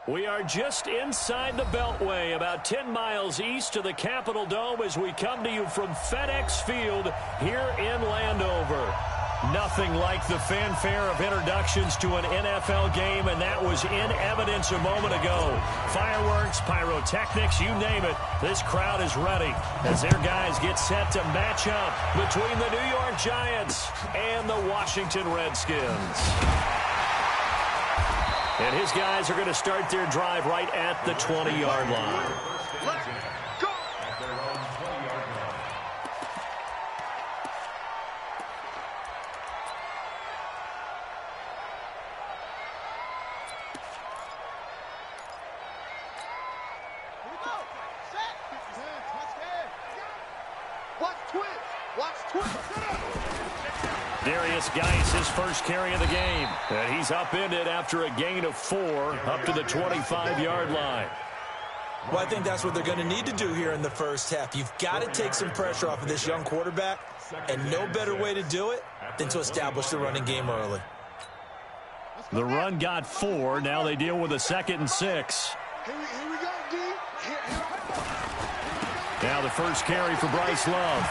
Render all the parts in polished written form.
We are just inside the Beltway, about 10 miles east of the Capitol Dome as we come to you from FedEx Field here in Landover. Nothing like the fanfare of introductions to an NFL game, and that was in evidence a moment ago. Fireworks, pyrotechnics, you name it. This crowd is ready as their guys get set to match up between the New York Giants and the Washington Redskins. And his guys are going to start their drive right at the 20-yard line. Let's go! Here we go. Set. Watch twist. Watch twist. Darius Geis, his first carry of the game. And he's upended after a gain of 4 up to the 25-yard line. Well, I think that's what they're going to need to do here in the first half. You've got to take some pressure off of this young quarterback, and no better way to do it than to establish the running game early. The run got 4. Now they deal with a 2nd and 6. Here we go, D. Now the first carry for Bryce Love.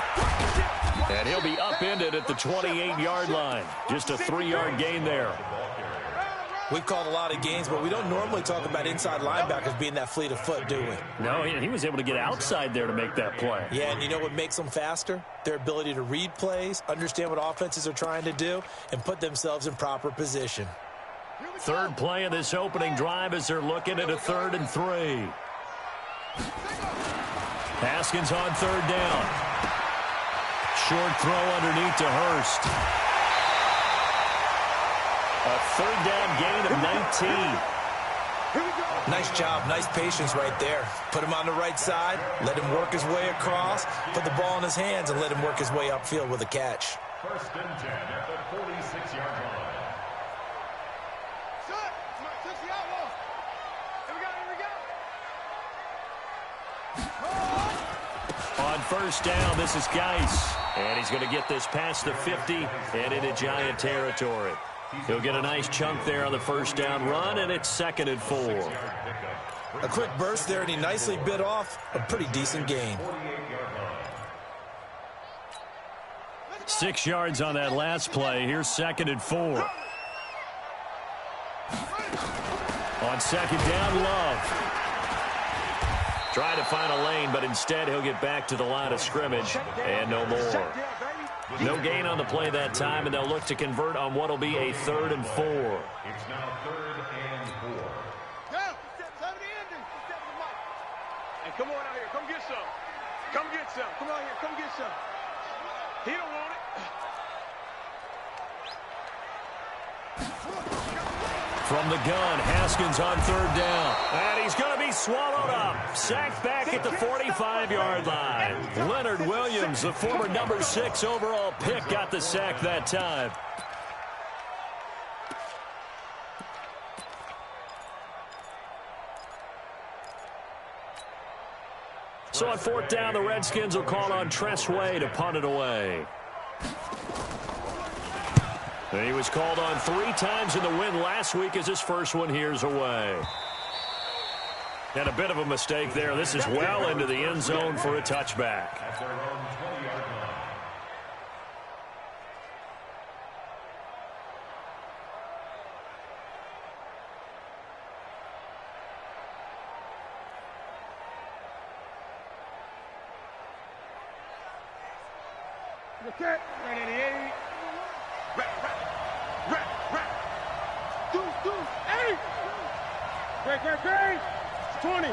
And he'll be upended at the 28-yard line. Just a 3-yard gain there. We've called a lot of games, but we don't normally talk about inside linebackers being that fleet of foot, do we? No, he was able to get outside there to make that play. Yeah, and you know what makes them faster? Their ability to read plays, understand what offenses are trying to do, and put themselves in proper position. Third play of this opening drive as they're looking at a 3rd and 3. Haskins on 3rd down. Short throw underneath to Hurst. A 3rd down gain of 19. Nice job, nice patience right there. Put him on the right side, let him work his way across, put the ball in his hands, and let him work his way upfield with a catch. 1st and 10 at the 46-yard line. On 1st down, this is Geis. And he's going to get this past the 50 and into Giant territory. He'll get a nice chunk there on the 1st down run, and it's 2nd and 4. A quick burst there, and he nicely bit off a pretty decent gain. 6 yards on that last play. Here's 2nd and 4. On 2nd down, Love. Trying to find a lane, but instead he'll get back to the line of scrimmage, and no more. No gain on the play that time, and they'll look to convert on what will be a 3rd and 4. It's now 3rd and 4. Hey, come on out here. Come get some. Come get some. Come out here. Come get some. He don't want it. From the gun, Haskins on 3rd down. And he's going to be swallowed up. Sacked back at the 45-yard line. Leonard Williams, the former number 6 overall pick, got the sack that time. So on 4th down, the Redskins will call on Tress Way to punt it away. He was called on 3 times in the win last week as his first one here's away. And a bit of a mistake there. This is well into the end zone for a touchback. Okay, right at the 8. Deuce, 8. Great. 20.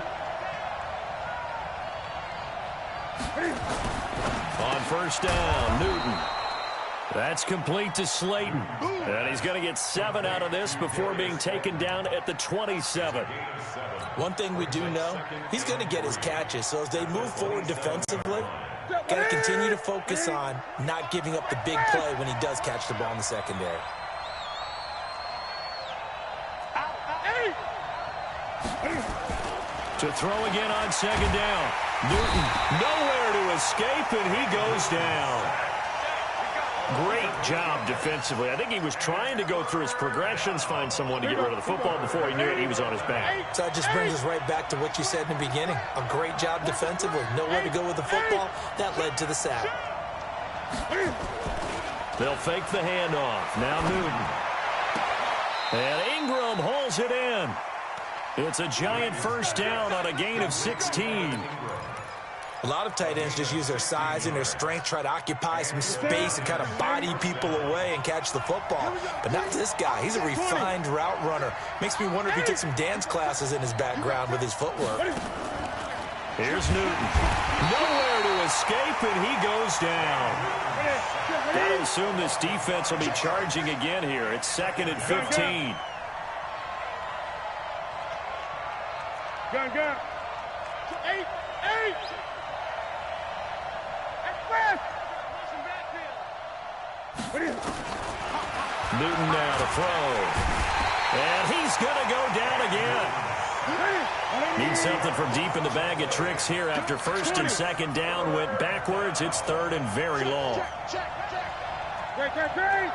On 1st down, Newton. That's complete to Slayton. And he's going to get 7 out of this before being taken down at the 27. One thing we do know, he's going to get his catches. So as they move forward defensively, got to continue to focus on not giving up the big play when he does catch the ball in the secondary. To throw again on 2nd down. Newton nowhere to escape, and he goes down. Great job defensively. I think he was trying to go through his progressions, find someone to get rid of the football before he knew it. He was on his back. So it just brings us right back to what you said in the beginning. A great job defensively. Nowhere to go with the football. That led to the sack. They'll fake the handoff. Now Newton. And Ingram hauls it in. It's a giant first down on a gain of 16. A lot of tight ends just use their size and their strength, try to occupy some space and kind of body people away and catch the football. But not this guy. He's a refined route runner. Makes me wonder if he took some dance classes in his background with his footwork. Here's Newton. Nowhere to escape, and he goes down. Gotta assume this defense will be charging again here. It's 2nd and 15. Gun. 8. Newton now to throw. And he's going to go down again. Needs something from deep in the bag of tricks here after 1st and 2nd down. Went backwards. It's 3rd and very long. Great.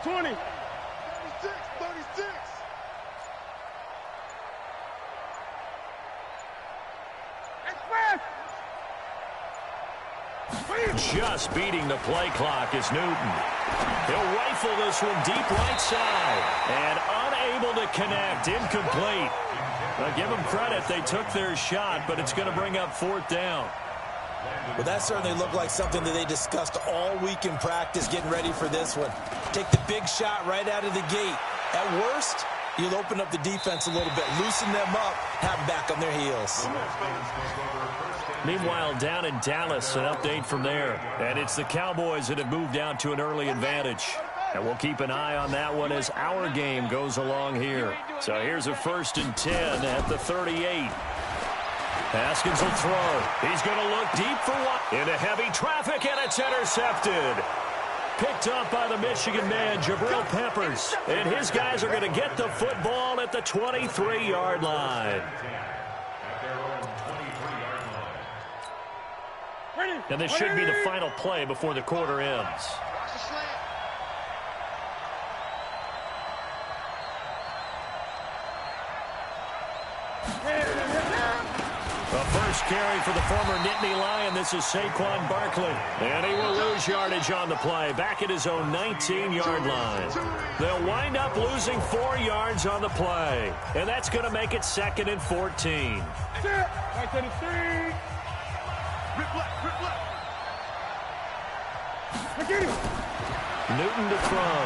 20. 36. Just beating the play clock is Newton. He'll rifle this one deep right side. And unable to connect. Incomplete. Now give them credit. They took their shot, but it's going to bring up 4th down. Well, that certainly looked like something that they discussed all week in practice getting ready for this one. Take the big shot right out of the gate. At worst, you'll open up the defense a little bit, loosen them up, have them back on their heels. Meanwhile, down in Dallas, an update from there. And it's the Cowboys that have moved down to an early advantage. And we'll keep an eye on that one as our game goes along here. So here's a 1st and 10 at the 38. Haskins will throw. He's going to look deep for one. Into heavy traffic, and it's intercepted. Picked up by the Michigan man, Jabril Peppers. And his guys are going to get the football at the 23-yard line. And this should be the final play before the quarter ends. The first carry for the former Nittany Lion. This is Saquon Barkley. And he will lose yardage on the play. Back at his own 19-yard line. They'll wind up losing 4 yards on the play. And that's going to make it 2nd and 14. Newton to throw.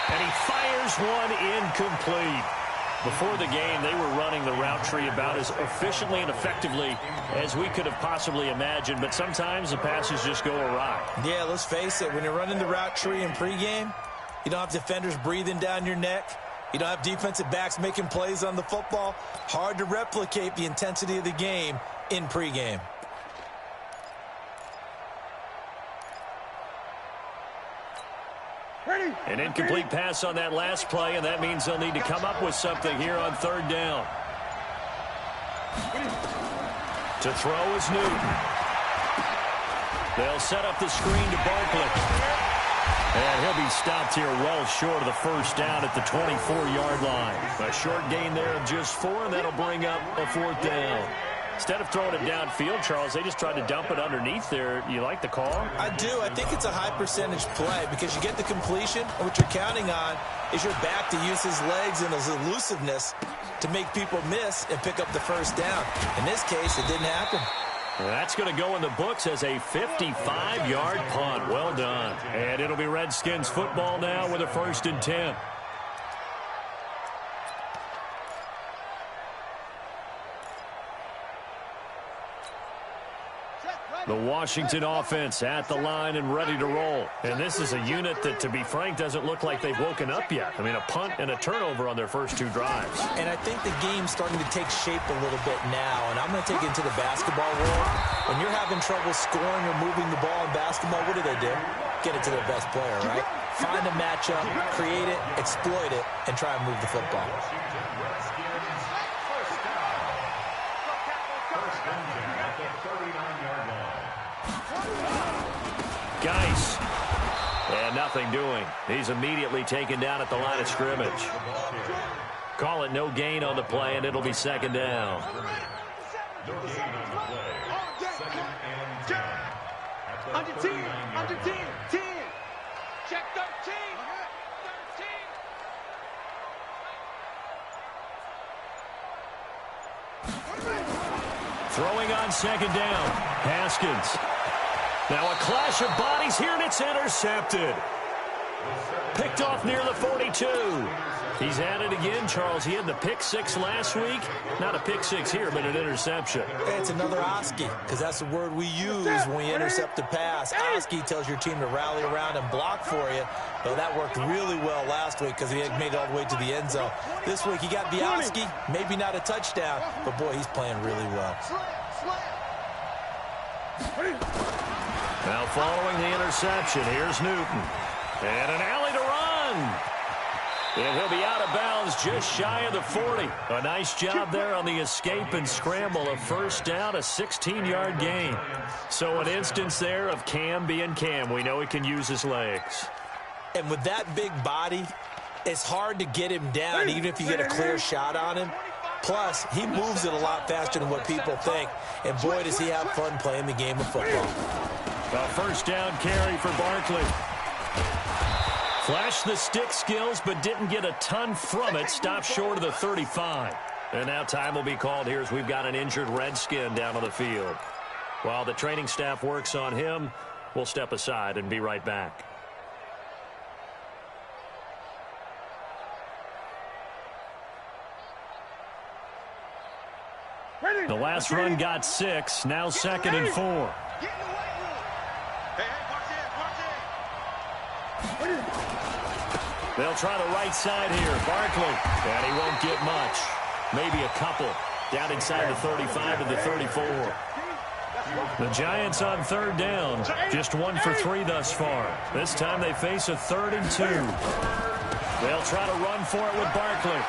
And he fires one incomplete. Before the game, they were running the route tree about as efficiently and effectively as we could have possibly imagined, but sometimes the passes just go awry. Yeah, let's face it, when you're running the route tree in pregame, you don't have defenders breathing down your neck. You don't have defensive backs making plays on the football. Hard to replicate the intensity of the game in pregame. An incomplete pass on that last play, and that means they'll need to come up with something here on 3rd down. To throw is Newton. They'll set up the screen to Barkley. And he'll be stopped here well short of the 1st down at the 24-yard line. A short gain there of just 4, and that'll bring up a 4th down. Instead of throwing it downfield, Charles, they just tried to dump it underneath there. You like the call? I do. I think it's a high-percentage play because you get the completion, and what you're counting on is your back to use his legs and his elusiveness to make people miss and pick up the 1st down. In this case, it didn't happen. That's going to go in the books as a 55-yard punt. Well done. And it'll be Redskins football now with a 1st and 10. The Washington offense at the line and ready to roll. And this is a unit that, to be frank, doesn't look like they've woken up yet. I mean, a punt and a turnover on their first 2 drives. And I think the game's starting to take shape a little bit now. And I'm going to take it into the basketball world. When you're having trouble scoring or moving the ball in basketball, what do? Get it to their best player, right? Find a matchup, create it, exploit it, and try and move the football. Benton at the 39-yard line. Geis. And nothing doing. He's immediately taken down at the line of scrimmage. Call it no gain on the play, and it'll be second down. No gain on the play. Second and 10. At the Under 10, 39-yard under 10, line. 10. Check 13. 13. Throwing on second down. Haskins. Now a clash of bodies here, and it's intercepted. Picked off near the 42. He's at it again, Charles. He had the pick six last week. Not a pick six here, but an interception. It's another Oski, because that's the word we use when we intercept a pass. Oski tells your team to rally around and block for you. Well, that worked really well last week because he had made it all the way to the end zone. This week he got the Oski, maybe not a touchdown, but boy, he's playing really well. Now following the interception, here's Newton. And an alley to run. And he'll be out of bounds just shy of the 40. A nice job there on the escape and scramble. A first down, a 16-yard gain. So an instance there of Cam being Cam. We know he can use his legs. And with that big body, it's hard to get him down, even if you get a clear shot on him. Plus, he moves it a lot faster than what people think. And boy, does he have fun playing the game of football. A first down carry for Barkley. Flashed the stick skills, but didn't get a ton from it. Stopped short of the 35. And now time will be called here as we've got an injured Redskin down on the field. While the training staff works on him, we'll step aside and be right back. The last run got 6. Now second and 4. They'll try the right side here. Barkley. And he won't get much. Maybe a couple. Down inside the 35 to the 34. The Giants on third down. Just 1 for 3 thus far. This time they face a 3rd and 2. They'll try to run for it with Barkley.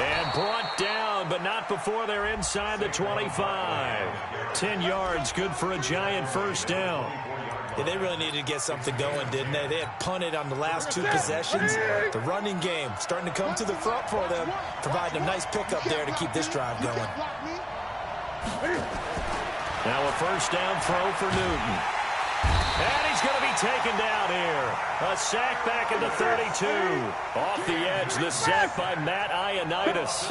And brought down, but not before they're inside the 25. 10 yards, good for a Giant first down. Yeah, they really needed to get something going, didn't they? They had punted on the last 2 possessions. The running game starting to come to the front for them, providing a nice pickup there to keep this drive going. Now a first down throw for Newton. And he's going to be taken down here. A sack back at the 32. Off the edge, the sack by Matt Ioannidis.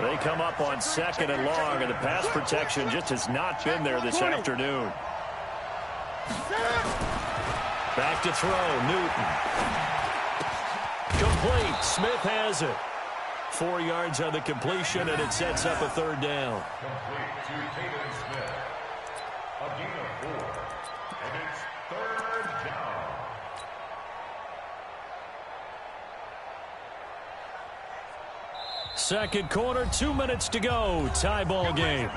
They come up on second and long, and the pass protection just has not been there this afternoon. Back to throw, Newton. Complete, Smith has it. 4 yards on the completion, and it sets up a 3rd down. Complete to Taylor Smith. A gain of 4. And it's 3rd down. Second quarter, 2 minutes to go. Tie ball game.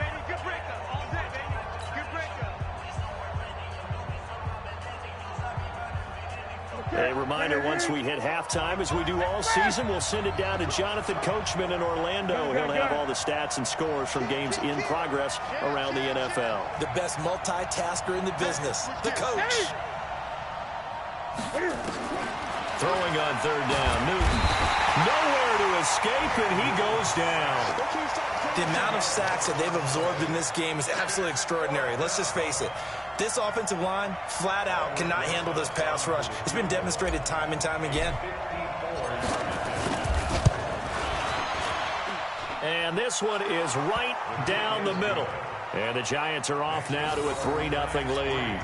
A reminder, once we hit halftime, as we do all season, we'll send it down to Jonathan Coachman in Orlando. He'll have all the stats and scores from games in progress around the NFL. The best multitasker in the business, the coach. Throwing on third down, Newton. Nowhere to escape, and he goes down. The amount of sacks that they've absorbed in this game is absolutely extraordinary. Let's just face it. This offensive line, flat out, cannot handle this pass rush. It's been demonstrated time and time again. And this one is right down the middle. And the Giants are off now to a 3-0 lead.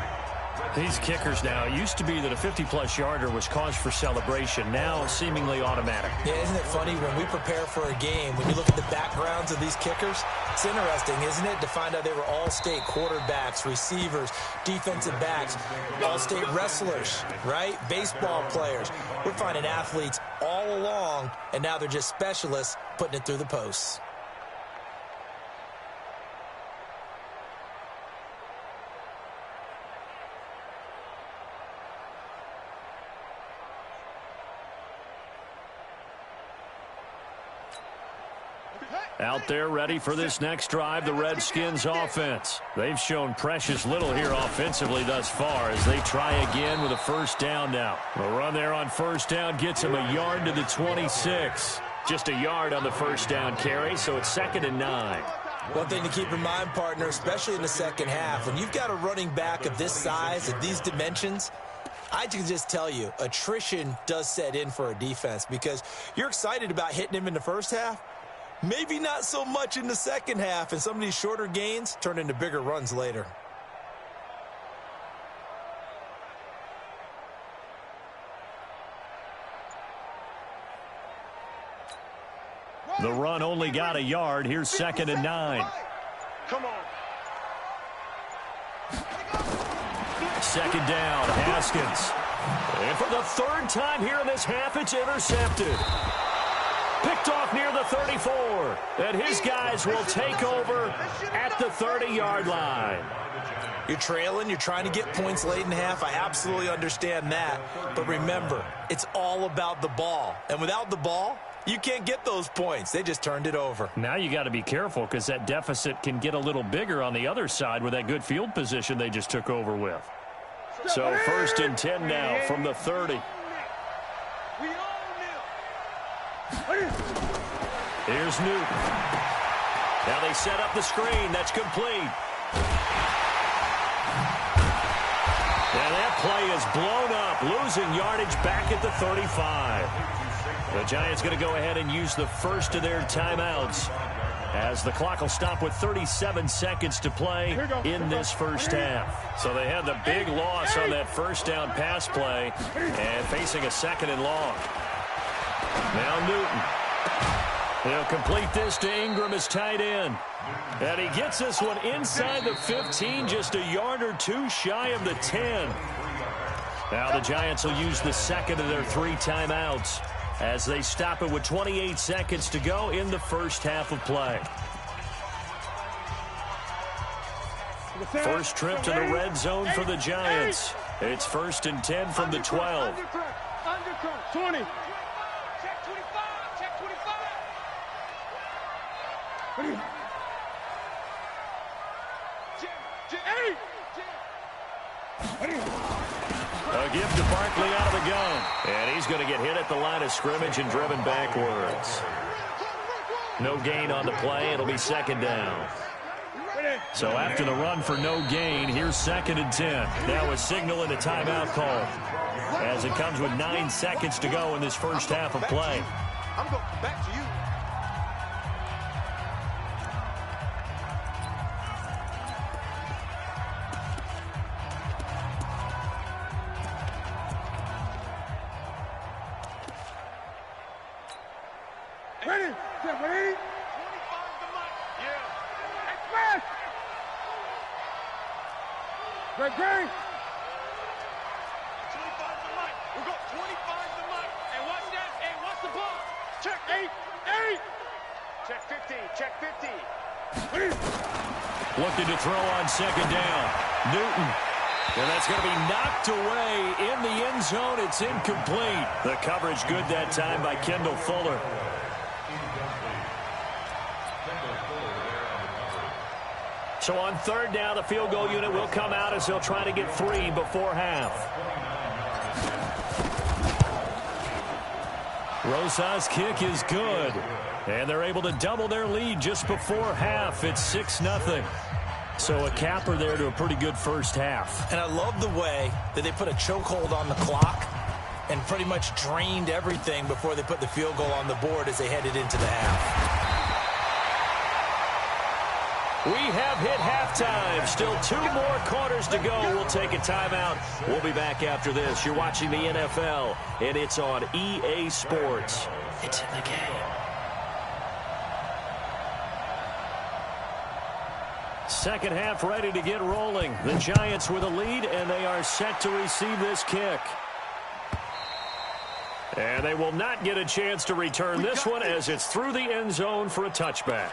These kickers now, it used to be that a 50-plus yarder was cause for celebration. Now seemingly automatic. Yeah, isn't it funny when we prepare for a game, when you look at the backgrounds of these kickers, it's interesting, isn't it, to find out they were all-state quarterbacks, receivers, defensive backs, all-state wrestlers, right? Baseball players. We're finding athletes all along, and now they're just specialists putting it through the posts. Out there ready for this next drive, the Redskins offense. They've shown precious little here offensively thus far as they try again with a first down now. The run there on first down gets them a yard to the 26. Just a yard on the first down carry, so it's 2nd and 9. One thing to keep in mind, partner, especially in the second half, when you've got a running back of this size, of these dimensions, I can just tell you, attrition does set in for a defense because you're excited about hitting him in the first half. Maybe not so much in the second half, and some of these shorter gains turn into bigger runs later. The run only got a yard. Here's 2nd and 9. Come on. 2nd down, Haskins. And for the 3rd time here in this half, it's intercepted. Picked off near the 34. And his guys will take over at the 30-yard line. You're trailing, you're trying to get points late in the half. I absolutely understand that. But remember, it's all about the ball. And without the ball, you can't get those points. They just turned it over. Now you got to be careful because that deficit can get a little bigger on the other side with that good field position they just took over with. So 1st and 10 now from the 30. Here's Newton. Now they set up the screen. That's complete. And that play is blown up, losing yardage back at the 35. The Giants going to go ahead and use the first of their timeouts as the clock will stop with 37 seconds to play in this first half. So they had the big loss on that first down pass play and facing a 2nd and long. Now Newton. He'll complete this to Ingram as tight end. And he gets this one inside the 15, just a yard or two shy of the 10. Now the Giants will use the 2nd of their 3 timeouts as they stop it with 28 seconds to go in the first half of play. First trip to the red zone for the Giants. It's 1st and 10 from the 12. 20. A gift to Barkley out of the gun. And he's going to get hit at the line of scrimmage and driven backwards. No gain on the play. It'll be 2nd down. So after the run for no gain, here's 2nd and 10. Now a signal and a timeout call as it comes with 9 seconds to go in this first half of play. I'm going back to you. Ready? Get ready? 25 to Mike. Yeah. Express! Great, great! 25 to Mike. We go 25 to Mike. And watch that. Hey, watch the ball. Check 8. 8. Check 15. Check 15. Looking to throw on 2nd down. Newton. And that's going to be knocked away in the end zone. It's incomplete. The coverage good that time by Kendall Fuller. So on 3rd down, the field goal unit will come out as they'll try to get 3 before half. Rosa's kick is good. And they're able to double their lead just before half. It's 6-0. So a capper there to a pretty good first half. And I love the way that they put a chokehold on the clock and pretty much drained everything before they put the field goal on the board as they headed into the half. We have hit halftime. Still 2 more quarters to go. We'll take a timeout. We'll be back after this. You're watching the NFL, and it's on EA Sports. It's in the game. Second half ready to get rolling. The Giants with a lead, and they are set to receive this kick. And they will not get a chance to return this one as it's through the end zone for a touchback.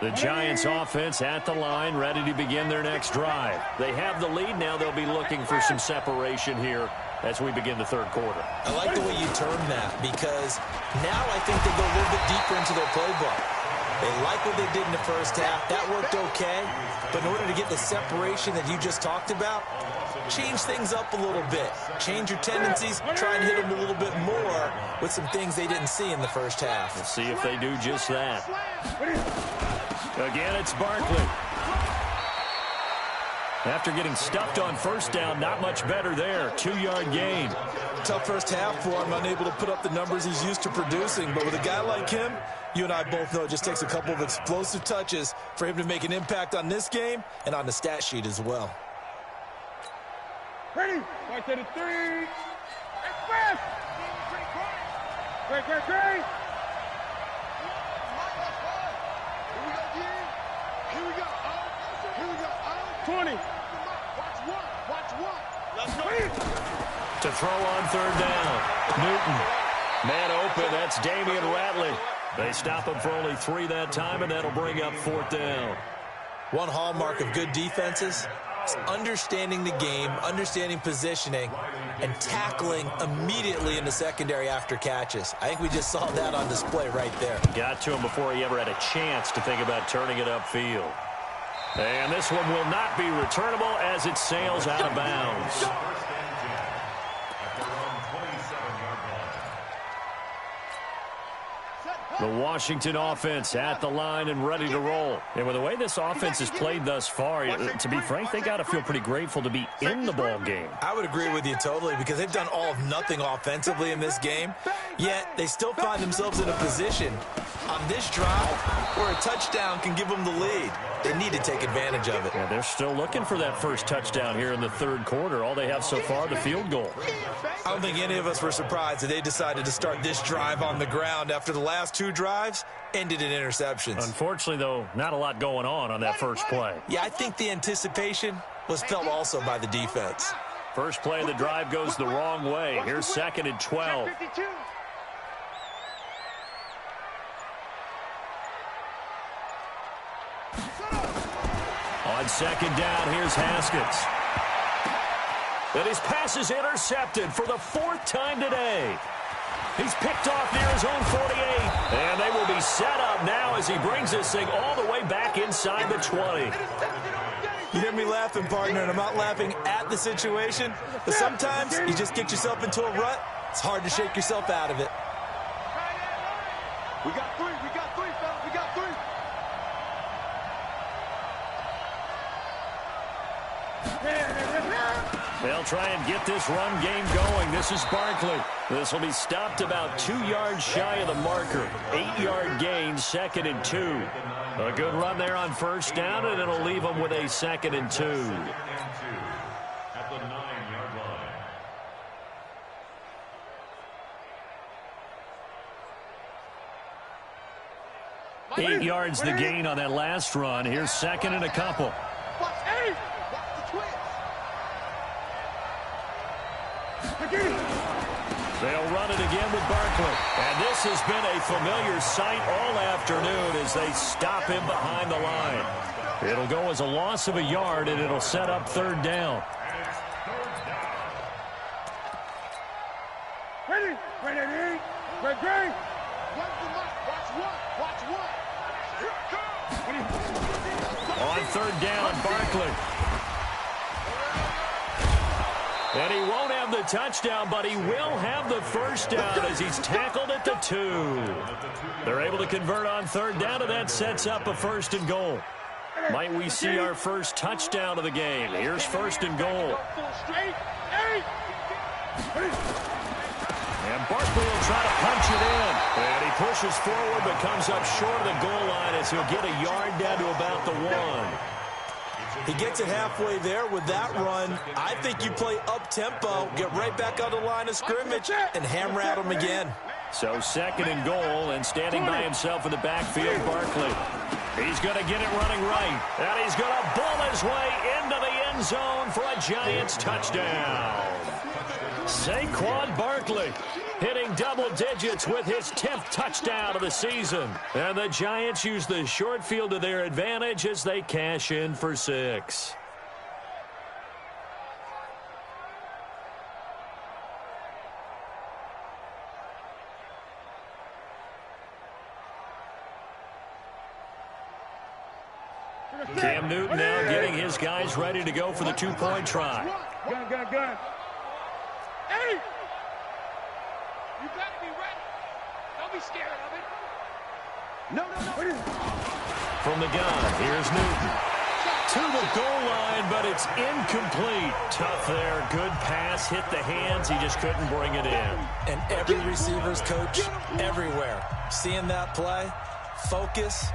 The Giants offense at the line, ready to begin their next drive. They have the lead now. They'll be looking for some separation here as we begin the third quarter. I like the way you term that, because now I think they go a little bit deeper into their playbook. They like what they did in the first half. That worked okay. But in order to get the separation that you just talked about, change things up a little bit. Change your tendencies. Try and hit them a little bit more with some things they didn't see in the first half. Let's see if they do just that. Again, it's Barkley. After getting stuffed on first down, not much better there. 2-yard gain. Tough first half for him, unable to put up the numbers he's used to producing. But with a guy like him, you and I both know it just takes a couple of explosive touches for him to make an impact on this game and on the stat sheet as well. Ready? 1 to the 3. Express! Great. Here we go. 20. Watch one. Let's go. To throw on third down. Newton. Man open. That's Damian Ratley. They stop him for only 3 that time, and that'll bring up 4th down. One hallmark of good defenses is understanding the game, understanding positioning, and tackling immediately in the secondary after catches. I think we just saw that on display right there. Got to him before he ever had a chance to think about turning it upfield. And this one will not be returnable as it sails out of bounds. The Washington offense at the line and ready to roll. And with the way this offense has played thus far, to be frank, they got to feel pretty grateful to be in the ball game. I would agree with you totally, because they've done all of nothing offensively in this game, yet they still find themselves in a position on this drive where a touchdown can give them the lead. They need to take advantage of it. Yeah, they're still looking for that first touchdown here in the third quarter. All they have so far, the field goal. I don't think any of us were surprised that they decided to start this drive on the ground after the last 2 drives ended in interceptions. Unfortunately, though, not a lot going on that first play. Yeah, I think the anticipation was felt also by the defense. First play of the drive goes the wrong way. Here's 2nd and 12. On 2nd down, here's Haskins. And his pass is intercepted for the 4th time today. He's picked off near his own 48. And they will be set up now as he brings this thing all the way back inside the 20. You hear me laughing, partner, and I'm not laughing at the situation, but sometimes you just get yourself into a rut. It's hard to shake yourself out of it. We got 3, fellas. We got 3. They'll try and get this run game going. This is Barkley. This will be stopped about 2 yards shy of the marker. 8-yard gain, 2nd and 2. A good run there on first down, and it'll leave them with a 2nd and 2. At the 9-yard line. 8 yards the gain on that last run. Here's 2nd and a couple. They'll run it again with Barkley. And this has been a familiar sight all afternoon as they stop him behind the line. It'll go as a loss of a yard, and it'll set up 3rd down. Ready? Great. On 3rd down, Barkley. And he won't have the touchdown, but he will have the first down as he's tackled at the 2. They're able to convert on 3rd down, and that sets up a 1st and goal. Might we see our first touchdown of the game? Here's 1st and goal. And Barkley will try to punch it in. And he pushes forward but comes up short of the goal line as he'll get a yard down to about the 1. He gets it halfway there with that run. I think you play up-tempo, get right back on the line of scrimmage, and hammer at him again. So 2nd and goal, and standing by himself in the backfield, Barkley. He's going to get it running right. And he's going to bull his way into the end zone for a Giants touchdown. Saquon Barkley hitting double digits with his 10th touchdown of the season. And the Giants use the short field to their advantage as they cash in for 6. Cam Newton now getting his guys ready to go for the two-point try. Gun. Hey! You got to be ready. Don't be scared of it. No. From the gun, here's Newton. To the goal line, but it's incomplete. Tough there. Good pass. Hit the hands. He just couldn't bring it in. And every receiver's coach everywhere. Seeing that play, focus.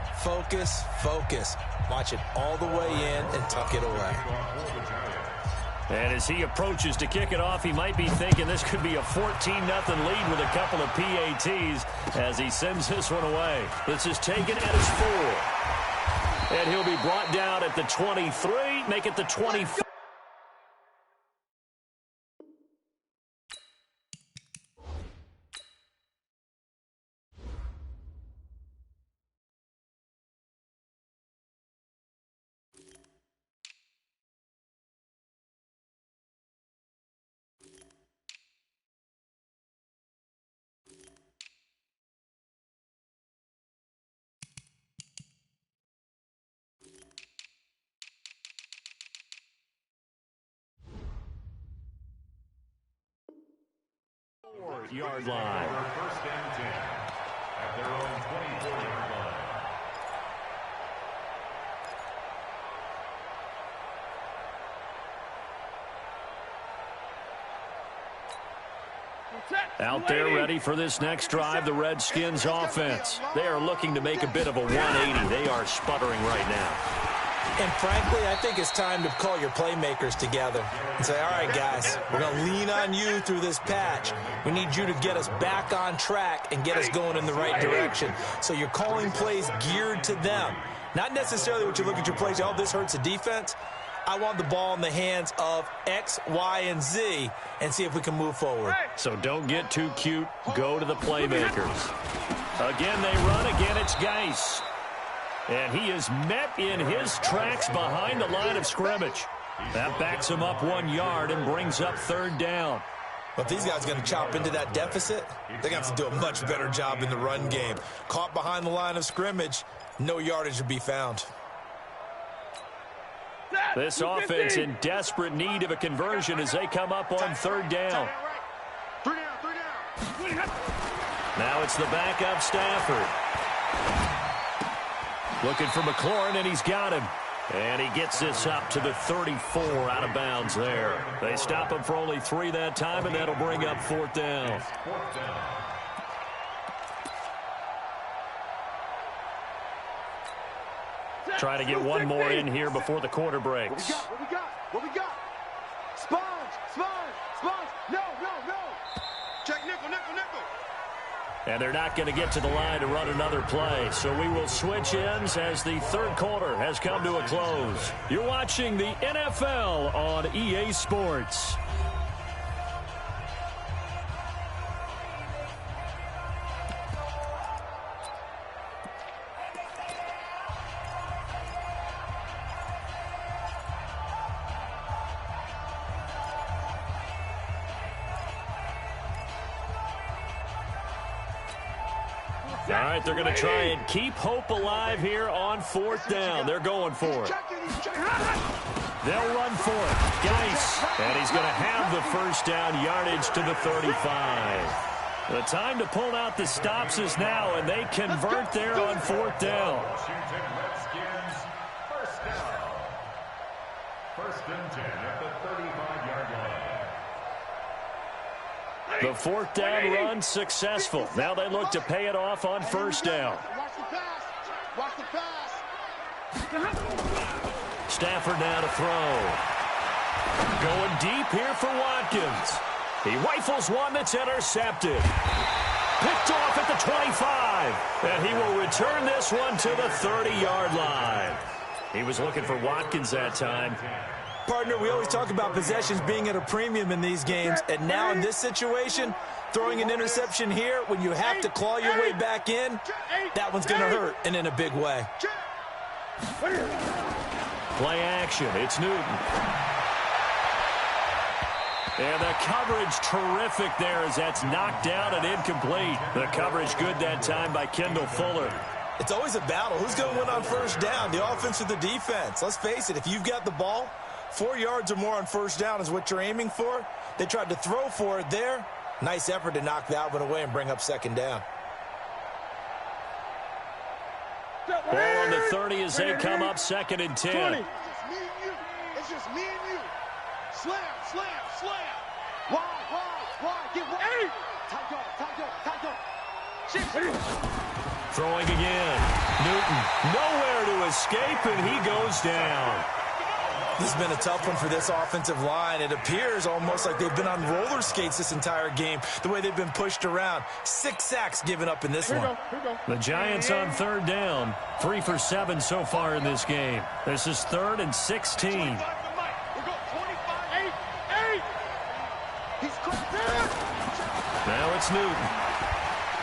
Watch it all the way in and tuck it away. And as he approaches to kick it off, he might be thinking this could be a 14-0 lead with a couple of PATs as he sends this one away. This is taken at his 4. And he'll be brought down at the 23, make it the 24. Yard line. First and 10 at their own 24-yard line. Out there ready for this next drive, the Redskins offense. They are looking to make a bit of a 180. They are sputtering right now. And frankly, I think it's time to call your playmakers together and say, all right, guys, we're going to lean on you through this patch. We need you to get us back on track and get us going in the right direction. So you're calling plays geared to them. Not necessarily what you look at your plays, oh, this hurts the defense. I want the ball in the hands of X, Y, and Z and see if we can move forward. So don't get too cute. Go to the playmakers. Again, they run. Again, it's Geis. And he is met in his tracks behind the line of scrimmage. That backs him up 1 yard and brings up 3rd down. But these guys are going to chop into that deficit. They're going to have to do a much better job in the run game. Caught behind the line of scrimmage, no yardage to be found. This offense in desperate need of a conversion as they come up on 3rd down. 3 down. Now it's the backup Stafford. Looking for McLaurin, and he's got him. And he gets this up to the 34 out of bounds there. They stop him for only 3 that time, and that'll bring up 4th down. Try to get one more in here before the quarter breaks. What we got? Sponge. No. Check nickel. And they're not going to get to the line to run another play. So we will switch ends as the 3rd quarter has come to a close. You're watching the NFL on EA Sports. All right, they're going to try and keep hope alive here on 4th down. They're going for it. They'll run for it. Geis. And he's going to have the 1st down yardage to the 35. The time to pull out the stops is now, and they convert there on 4th down. Washington Redskins, 1st down. 1st and 10 at the 35-yard line. The 4th down run successful. Now they look to pay it off on 1st down. Watch the pass. Stafford now to throw. Going deep here for Watkins. He rifles one that's intercepted. Picked off at the 25. And he will return this one to the 30-yard line. He was looking for Watkins that time. Partner, we always talk about possessions being at a premium in these games, and now in this situation, throwing an interception here when you have to claw your way back in, that one's going to hurt, and in a big way. Play action. It's Newton. And the coverage terrific there as that's knocked down and incomplete. The coverage good that time by Kendall Fuller. It's always a battle. Who's going to win on first down, the offense or the defense? Let's face it, if you've got the ball, 4 yards or more on first down is what you're aiming for. They tried to throw for it there. Nice effort to knock that one away and bring up second down. Ball on the 30 as they come up 2nd and 10. It's just me and you. Slam, slam, slam. Wide, get wide. Tight go. Throwing again. Newton nowhere to escape, and he goes down. This has been a tough one for this offensive line. It appears almost like they've been on roller skates this entire game, the way they've been pushed around. 6 sacks given up in this one. The Giants on 3rd down. 3 for 7 so far in this game. This is 3rd and 16. Now it's Newton.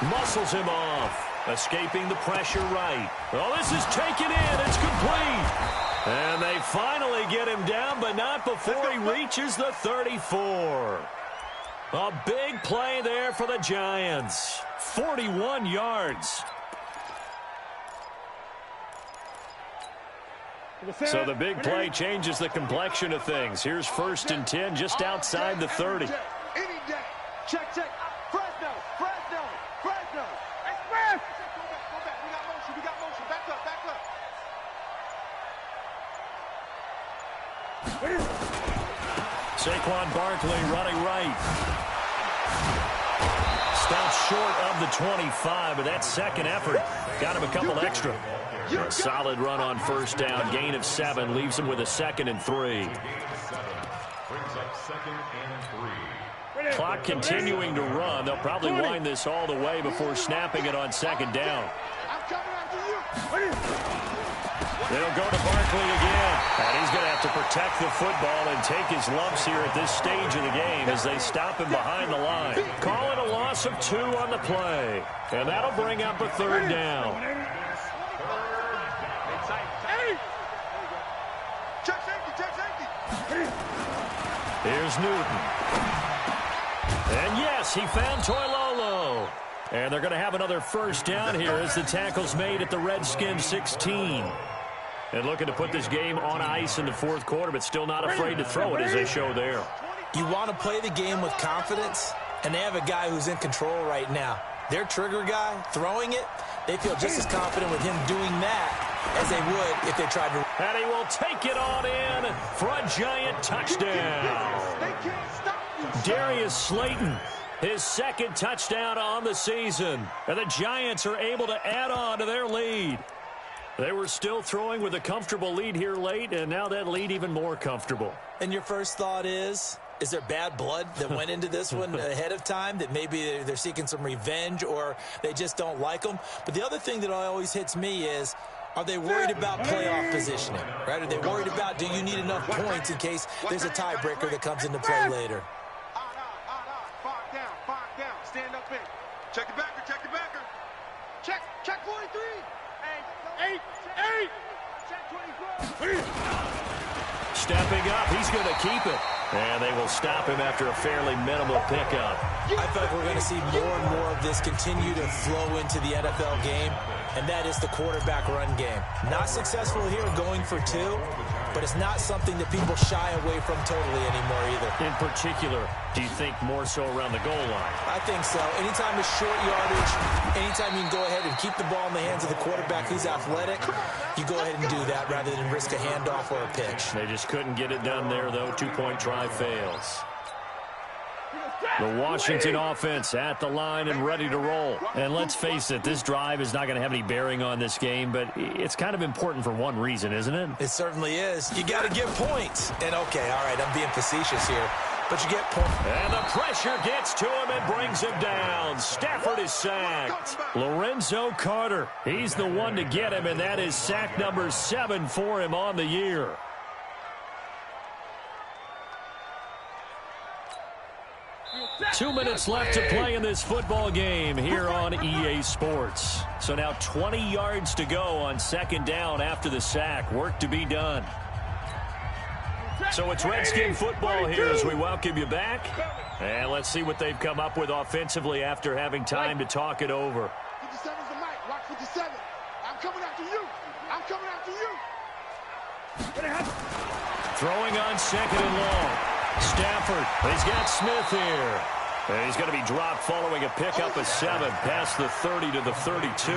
Muscles him off. Escaping the pressure right. Oh, this is taken in. It's complete. And they finally get him down, but not before he reaches the 34. A big play there for the Giants. 41 yards. So the big play changes the complexion of things. Here's 1st and 10 just outside the 30. Any day. Check. Fresno. Express. Go back. We got motion. Back up. Saquon Barkley running right. Stops short of the 25, but that second effort got him a couple extra. A solid run on first down. Gain of 7 leaves him with a 2nd and 3. Brings up 2nd and 3. Clock continuing to run. They'll probably wind this all the way before snapping it on 2nd down. I'm coming after you. They'll go to Barkley again. And he's going to have to protect the football and take his lumps here at this stage of the game as they stop him behind the line. Call it a loss of 2 on the play. And that'll bring up a 3rd down. Check safety. Here's Newton. And yes, he found Toilolo. And they're going to have another first down here as the tackle's made at the Redskins 16. And looking to put this game on ice in the 4th quarter, but still not afraid to throw it as they show there. You want to play the game with confidence, and they have a guy who's in control right now. Their trigger guy throwing it, they feel just as confident with him doing that as they would if they tried to. And he will take it on in for a Giant touchdown. Darius Slayton, his 2nd touchdown on the season. And the Giants are able to add on to their lead. They were still throwing with a comfortable lead here late, and now that lead even more comfortable. And your first thought is there bad blood that went into this one ahead of time, that maybe they're seeking some revenge or they just don't like them? But the other thing that always hits me is, are they worried about playoff positioning? Right? Are they worried about, do you need enough points in case there's a tiebreaker that comes into play later? 5 down. Stand up in. Check the backer. Check 43. 8. Check 24. Stepping up, he's going to keep it. And they will stop him after a fairly minimal pickup. I feel like we're going to see more and more of this continue to flow into the NFL game, and that is the quarterback run game. Not successful here going for 2, but it's not something that people shy away from totally anymore either. In particular, do you think more so around the goal line? I think so. Anytime it's short yardage, anytime you can go ahead and keep the ball in the hands of the quarterback who's athletic, you go ahead and do that rather than risk a handoff or a pitch. They just couldn't get it done there, though. 2-point try fails. The Washington offense at the line and ready to roll. And let's face it, this drive is not going to have any bearing on this game, but it's kind of important for one reason, isn't it? It certainly is. You got to get points. And, okay, all right, I'm being facetious here, but you get points. And the pressure gets to him and brings him down. Stafford is sacked. Lorenzo Carter, he's the one to get him, and that is sack number 7 for him on the year. 2 minutes left to play in this football game here on EA Sports. So now 20 yards to go on second down after the sack. Work to be done. So it's Redskin football here as we welcome you back. And let's see what they've come up with offensively after having time to talk it over. 57's the mic. Watch 57. I'm coming after you. I'm coming after you. Throwing on second and long. Stafford, he's got Smith here. And he's going to be dropped following a pickup of 7 past the 30 to the 32.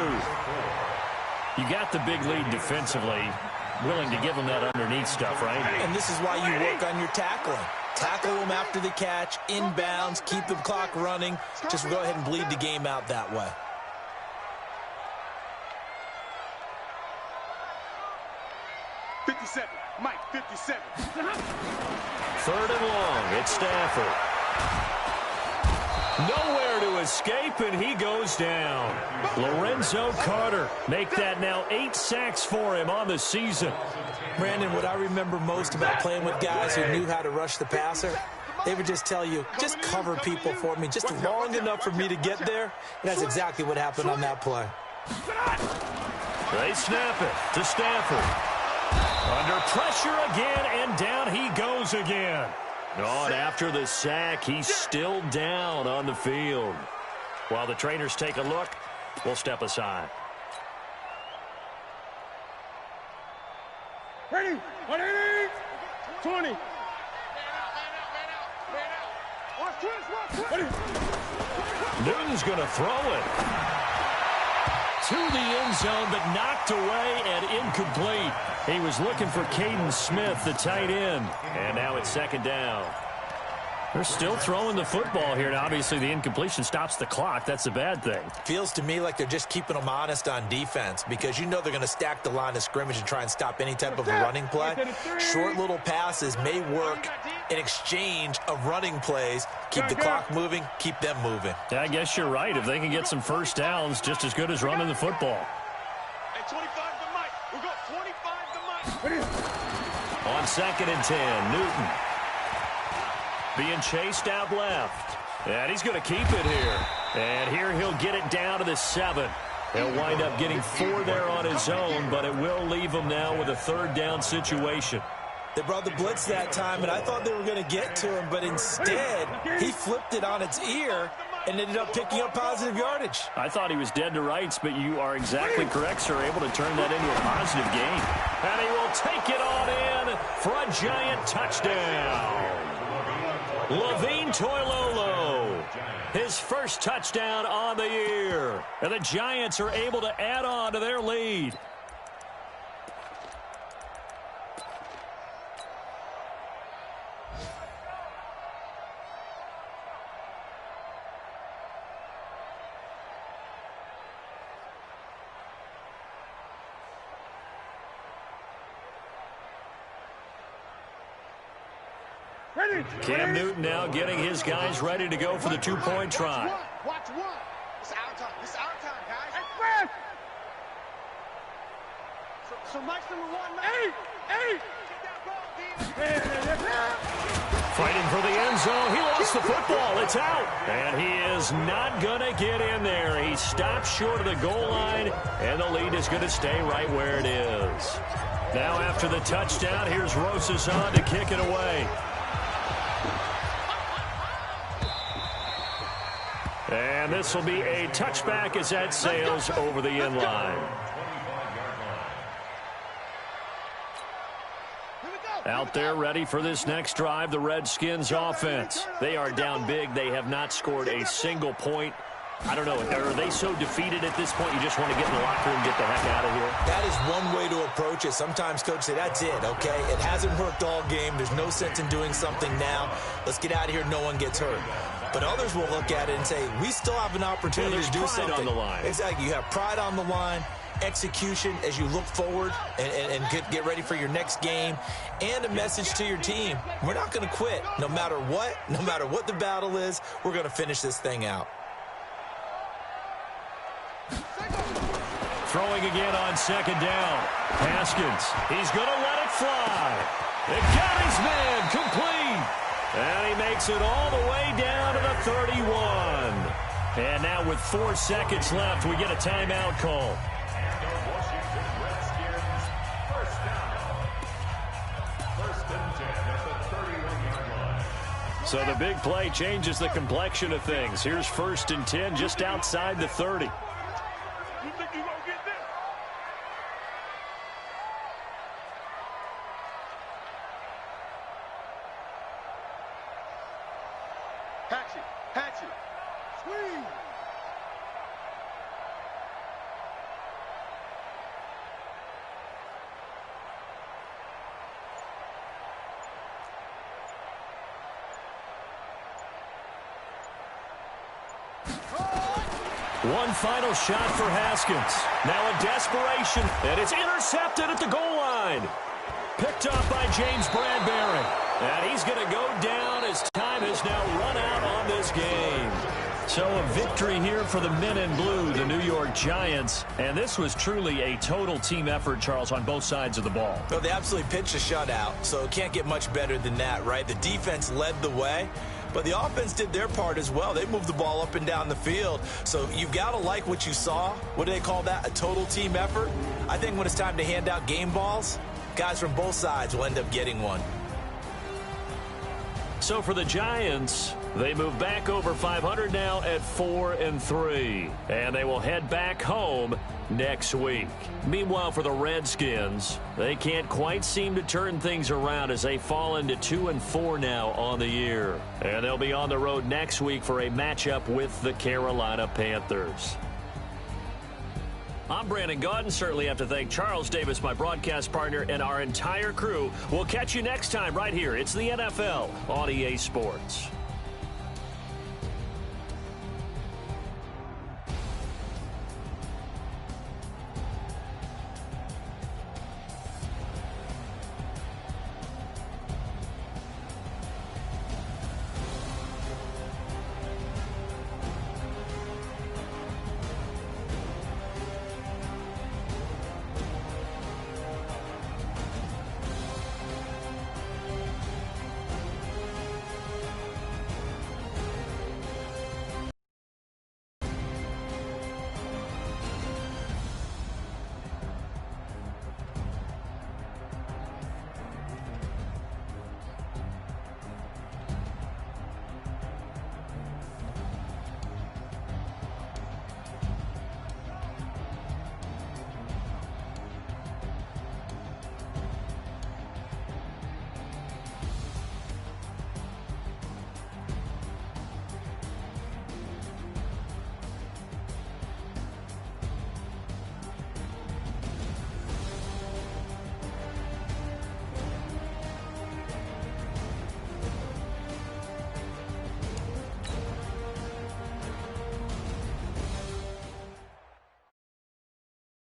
You got the big lead defensively. Willing to give him that underneath stuff, right? And this is why you work on your tackling. Tackle them after the catch, inbounds, keep the clock running. Just go ahead and bleed the game out that way. Mike, 57. Third and long. It's Stafford. Nowhere to escape, and he goes down. Lorenzo Carter make that now 8 sacks for him on the season. Brandon, what I remember most about playing with guys who knew how to rush the passer, they would just tell you, just cover people for me, just long enough for me to get there. And that's exactly what happened on that play. They snap it to Stafford. Under pressure again, and down he goes again. Oh, and after the sack, he's still down on the field. While the trainers take a look, we'll step aside. Ready? 20. Newton's going to throw it to the end zone, but knocked away and incomplete. He was looking for Caden Smith, the tight end. And now it's second down. They're still throwing the football here. Now, obviously, the incompletion stops the clock. That's a bad thing. Feels to me like they're just keeping them honest on defense because you know they're going to stack the line of scrimmage and try and stop any type of a running play. Short little passes may work in exchange of running plays. Keep the clock moving, keep them moving. Yeah, I guess you're right. If they can get some first downs, just as good as running the football. Hey, 25 the mic. We got 25 the mic. On second and 10, Newton being chased out left. And he's going to keep it here. And here he'll get it down to the 7. He'll wind up getting 4 there on his own, but it will leave him now with a third down situation. They brought the blitz that time, and I thought they were going to get to him, but instead he flipped it on its ear and ended up picking up positive yardage. I thought he was dead to rights, but you are exactly correct, sir. Able to turn that into a positive gain. And he will take it on in for a giant touchdown. Levine Toilolo, his first touchdown on the year. And the Giants are able to add on to their lead. Cam Newton now getting his guys ready to go for the two-point try. Watch one. It's our time. It's our time, guys. Hey, So Mike's number 1. Fighting for the end zone. He lost the football. It's out. And he is not going to get in there. He stopped short of the goal line, and the lead is going to stay right where it is. Now after the touchdown, here's Rosas on to kick it away. And this will be a touchback as that sails over the end line. Out there ready for this next drive, the Redskins offense. They are down big. They have not scored a single point. I don't know. Are they so defeated at this point you just want to get in the locker room and get the heck out of here? That is one way to approach it. Sometimes coaches say, that's it, okay? It hasn't worked all game. There's no sense in doing something now. Let's get out of here. No one gets hurt. But others will look at it and say, we still have an opportunity to do something. On the line. Exactly. You have pride on the line, execution as you look forward and get ready for your next game, and a message to your team. We're not going to quit. No matter what the battle is, we're going to finish this thing out. Throwing again on second down. Haskins, he's going to let it fly. It got his man complete. And he makes it all the way down to the 31. And now with 4 seconds left, we get a timeout call. And the Washington Redskins, first down. First and 10 at the 31-yard line. So the big play changes the complexion of things. Here's first and 10 just outside the 30. You think you gonna get this? Hatchet. Swing. One final shot for Haskins. Now a desperation, and it's intercepted at the goal line. Picked off by James Bradbury. And he's going to go down as time has now run out on this game. So a victory here for the men in blue, the New York Giants. And this was truly a total team effort, Charles, on both sides of the ball. Well, they absolutely pitched a shutout, so it can't get much better than that, right? The defense led the way, but the offense did their part as well. They moved the ball up and down the field. So you've got to like what you saw. What do they call that? A total team effort? I think when it's time to hand out game balls, guys from both sides will end up getting one. So for the Giants, they move back over 500 now at 4-3. And they will head back home next week. Meanwhile, for the Redskins, they can't quite seem to turn things around as they fall into 2-4 now on the year. And they'll be on the road next week for a matchup with the Carolina Panthers. I'm Brandon Gaudin. Certainly have to thank Charles Davis, my broadcast partner, and our entire crew. We'll catch you next time right here. It's the NFL on EA Sports.